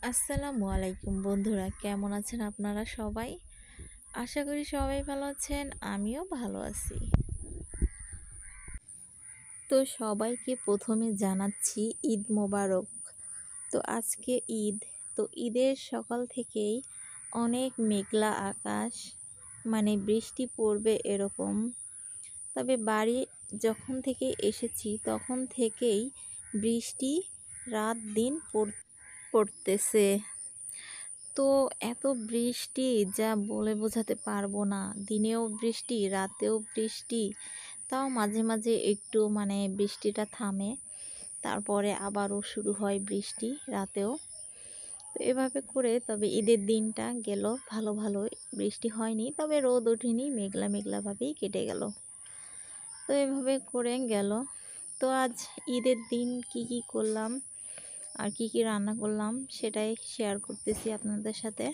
আসসালামু আলাইকুম বন্ধুরা, কেমন আছেন আপনারা সবাই? আশা করি সবাই ভালো আছেন, আমিও ভালো আছি। তো সবাইকে প্রথমে জানাচ্ছি ঈদ মোবারক। তো আজকে ঈদ, তো ঈদের সকাল থেকেই অনেক মেঘলা আকাশ, মানে বৃষ্টি পড়বে এরকম। তবে বাড়ি যখন থেকে এসেছি তখন থেকেই বৃষ্টি রাত দিন পড়তেছে। তো এত বৃষ্টি যা বলে বোঝাতে পারবো না। দিনেও বৃষ্টি, রাতেও বৃষ্টি, তাও মাঝে মাঝে একটু বৃষ্টিটা থামে, তারপরে আবারও শুরু হয় বৃষ্টি রাতেও। তো এভাবে করে তবে ঈদের দিনটা গেল ভালো ভালোই। বৃষ্টি হয়নি, তবে রোদ ওঠেনি, মেঘলা মেঘলা ভাবেই কেটে গেল। তো এভাবে করে গেল। তো আজ ঈদের দিন কি কি করলাম আর কি কি রান্না করলাম সেটাই শেয়ার করতেছি আপনাদের সাথে।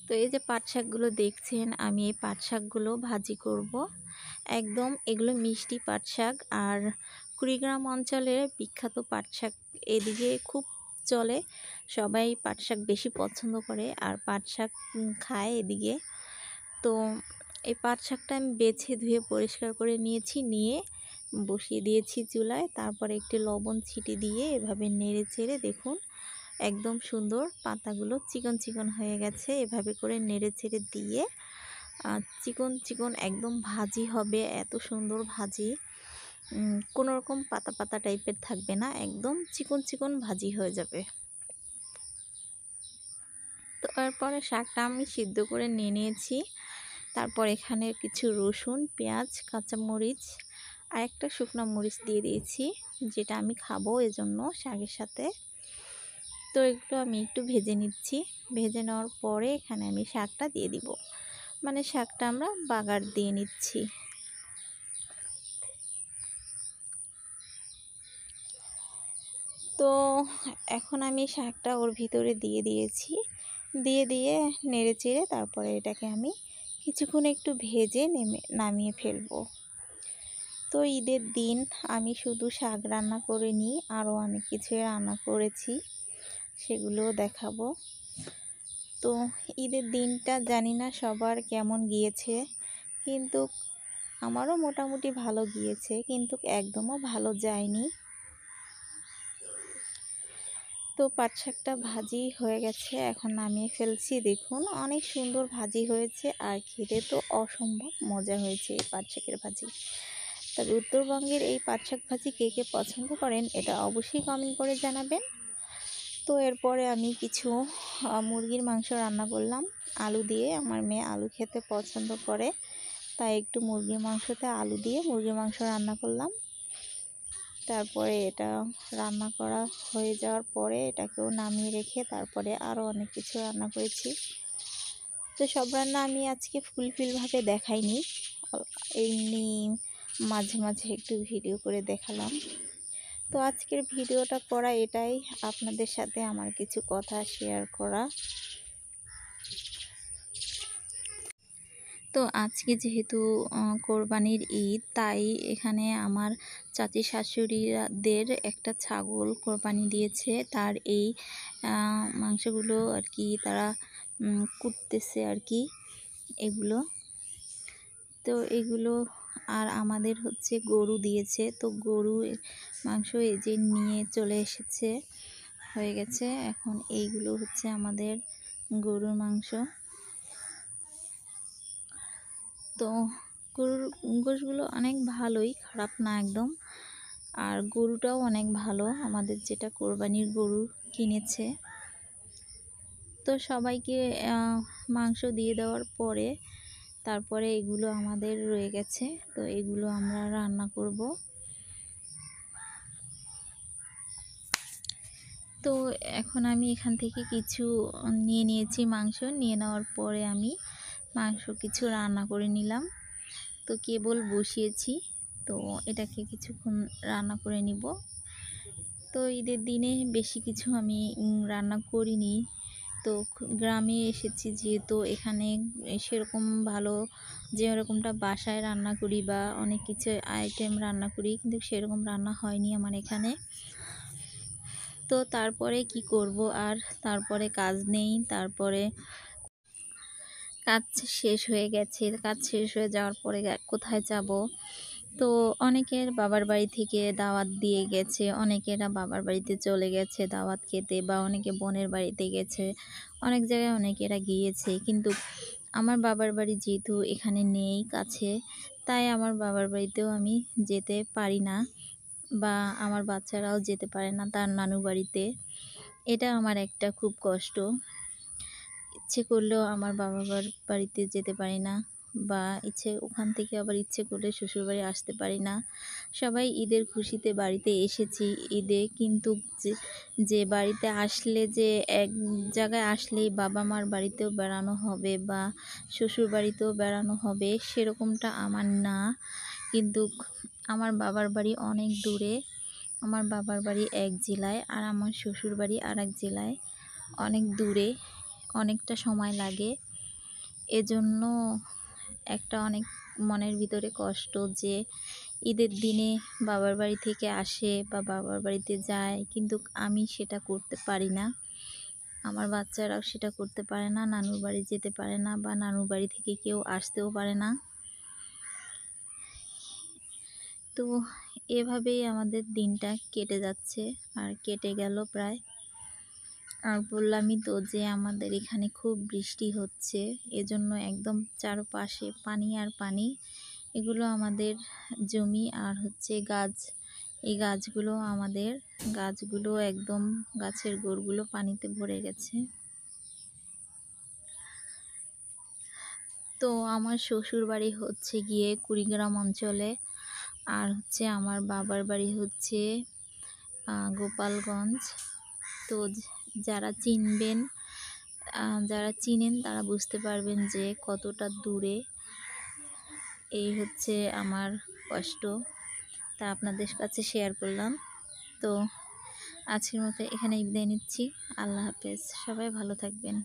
তো এই যে পাট শাকগুলো দেখছেন, আমি এই পাট শাকগুলো ভাজি করব। একদম এগুলো মিষ্টি পাট শাক, আর কুড়িগ্রাম অঞ্চলের বিখ্যাত পাট শাক এদিকে খুব চলে। সবাই পাট শাক বেশি পছন্দ করে আর পাট শাক খায় এদিকে। তো এই পাট শাকটা আমি বেছে ধুয়ে পরিষ্কার করে নিয়েছি, নিয়ে বসিয়ে দিয়েছি চুলায়। তারপরে একটি লবণ ছিটি দিয়ে এভাবে নেড়ে চেড়ে দেখুন একদম সুন্দর পাতাগুলো চিকন চিকন হয়ে গেছে। এভাবে করে নেড়ে চেড়ে দিয়ে চিকন চিকন একদম ভাজি হবে, এত সুন্দর ভাজি। কোনো রকম পাতা পাতা টাইপের থাকবে না, একদম চিকন চিকন ভাজি হয়ে যাবে। তো এরপরে শাকটা আমি সিদ্ধ করে নিয়ে নিয়েছি। তারপর এখানে কিছু রসুন, পেঁয়াজ, কাঁচামরিচ আর একটা শুকনো মরিচ দিয়ে দিয়েছি, যেটা আমি খাবো এজন্য শাকের সাথে। তো এগুলো আমি একটু ভেজে নিচ্ছি। ভেজে নেওয়ার পরে এখানে আমি শাকটা দিয়ে দিব, মানে শাকটা আমরা বাগার দিয়ে নিচ্ছি। তো এখন আমি শাকটা ওর ভিতরে দিয়ে দিয়েছি, দিয়ে নেড়ে চেড়ে তারপরে এটাকে আমি কিছুক্ষণ একটু ভেজে নামিয়ে ফেলবো। তো ঈদের দিন আমি শুধু শাক রান্না করিনি, আরও অনেক কিছু রান্না করেছি, সেগুলোও দেখাবো। তো ঈদের দিনটা জানি না সবার কেমন গিয়েছে, কিন্তু আমারও মোটামুটি ভালো গিয়েছে, কিন্তু একদমও ভালো যায়নি। তো পাট শাকটা ভাজি হয়ে গেছে, এখন নামিয়ে ফেলছি। দেখুন অনেক সুন্দর ভাজি হয়েছে, আর খেতে তো অসম্ভব মজা হয়েছে এই পাট শাকের ভাজি। তবে উত্তরবঙ্গের এই পাট শাক ভাজি কে কে পছন্দ করেন এটা অবশ্যই কমেন্ট করে জানাবেন। তো এরপরে আমি কিছু মুরগির মাংস রান্না করলাম আলু দিয়ে। আমার মেয়ে আলু খেতে পছন্দ করে, তাই একটু মুরগির মাংসতে আলু দিয়ে মুরগির মাংস রান্না করলাম। তারপরে এটা রান্না করা হয়ে যাওয়ার পরে এটাকেও নামিয়ে রেখে তারপরে আরও অনেক কিছু রান্না করেছি। তো সব রান্না আমি আজকে ফুলফিলভাবে দেখাইনি, এমনি মাঝে মাঝে একটু ভিডিও করে দেখালাম। তো আজকের ভিডিওটা করা এটাই, আপনাদের সাথে আমার কিছু কথা শেয়ার করা। তো আজকে যেহেতু কোরবানির ঈদ, তাই এখানে আমার চাচি শাশুড়িদের একটা ছাগল কোরবানি দিয়েছে। তার এই মাংসগুলো আর কি তারা কুটতেছে আর কি এগুলো। তো এগুলো আর আমাদের হচ্ছে গরু দিয়েছে, তো গরু মাংস এই যে নিয়ে চলে এসেছে, হয়ে গেছে। এখন এইগুলো হচ্ছে আমাদের গরুর মাংস। তো গরুর গোশগুলো অনেক ভালোই, খারাপ না একদম। আর গরুটাও অনেক ভালো, আমাদের যেটা কোরবানির গরু কিনেছে। তো সবাইকে মাংস দিয়ে দেওয়ার পরে তারপরে এগুলো আমাদের রয়ে গেছে, তো এগুলো আমরা রান্না করব। তো এখন আমি এখান থেকে কিছু নিয়ে নিয়েছি মাংস, নিয়ে নেওয়ার পরে আমি মাংস কিছু রান্না করে নিলাম। তো কেবল বসিয়েছি, তো এটাকে কিছুক্ষণ রান্না করে নিব। তো ঈদের দিনে বেশি কিছু আমি রান্না করিনি। তো গ্রামে এসেছি যেহেতু, এখানে সেরকম ভালো যেরকমটা বাসায় রান্না করি বা অনেক কিছু আইটেম রান্না করি, কিন্তু সেরকম রান্না হয়নি আমার এখানে। তো তারপরে কি করব আর, তারপরে কাজ নেই, তারপরে কাজ শেষ হয়ে গেছে। কাজ শেষ হয়ে যাওয়ার পরে কোথায় যাব? তো অনেকের বাবার বাড়ি থেকে দাওয়াত দিয়ে গেছে, অনেকেরা বাবার বাড়িতে চলে গেছে দাওয়াত খেতে, বা অনেকে বোনের বাড়িতে গেছে, অনেক জায়গায় অনেকেরা গিয়েছে। কিন্তু আমার বাবার বাড়ি যেহেতু এখানে নেই কাছে, তাই আমার বাবার বাড়িতেও আমি যেতে পারি না, বা আমার বাচ্চারাও যেতে পারে না তার নানু বাড়িতে। এটা আমার একটা খুব কষ্ট। ইচ্ছে করলেও আমার বাড়িতে যেতে পারি না, বা ওখান থেকে আবার ইচ্ছে করলে শ্বশুরবাড়ি আসতে পারি না। সবাই ঈদের খুশিতে বাড়িতে এসেছি ঈদে, কিন্তু যে যে বাড়িতে আসলে যে এক জায়গায় আসলেই বাবা মার বাড়িতেও বেড়ানো হবে বা শ্বশুর বাড়িতেও বেড়ানো হবে, সেরকমটা আমার না। কিন্তু আমার বাবার বাড়ি অনেক দূরে। আমার বাবার বাড়ি এক জেলায়, আর আমার শ্বশুর বাড়ি আরেক জেলায়, অনেক দূরে, অনেকটা সময় লাগে। এজন্য একটা অনেক মনের ভিতরে কষ্ট যে ঈদের দিনে বাবার বাড়ি থেকে আসে বা বাবার বাড়িতে যায়, কিন্তু আমি সেটা করতে পারি না। আমার বাচ্চারাও সেটা করতে পারে না, নানুর বাড়ি যেতে পারে না, বা নানুর বাড়ি থেকে কেউ আসতেও পারে না। তো এভাবেই আমাদের দিনটা কেটে যাচ্ছে, আর কেটে গেল প্রায়। আর বললামই তো যে আমাদের এখানে খুব বৃষ্টি হচ্ছে, এজন্য একদম চারপাশে পানি আর পানি। এগুলো আমাদের জমি আর গাছ। এই গাছগুলো একদম, গাছের গোড়গুলো পানিতে ভরে গেছে। তো আমার শ্বশুর বাড়ি গিয়ে কুড়িগ্রাম অঞ্চলে, আর আমার বাবার বাড়ি গোপালগঞ্জ। তো যারা চিনেন তারা বুঝতে পারবেন যে কতটা দূরে। এই আমার কষ্ট, তা আপনাদের কাছে শেয়ার করলাম। তো আজকের মতো এখানে বিদায় নিচ্ছি। আল্লাহ হাফেজ, সবাই ভালো থাকবেন।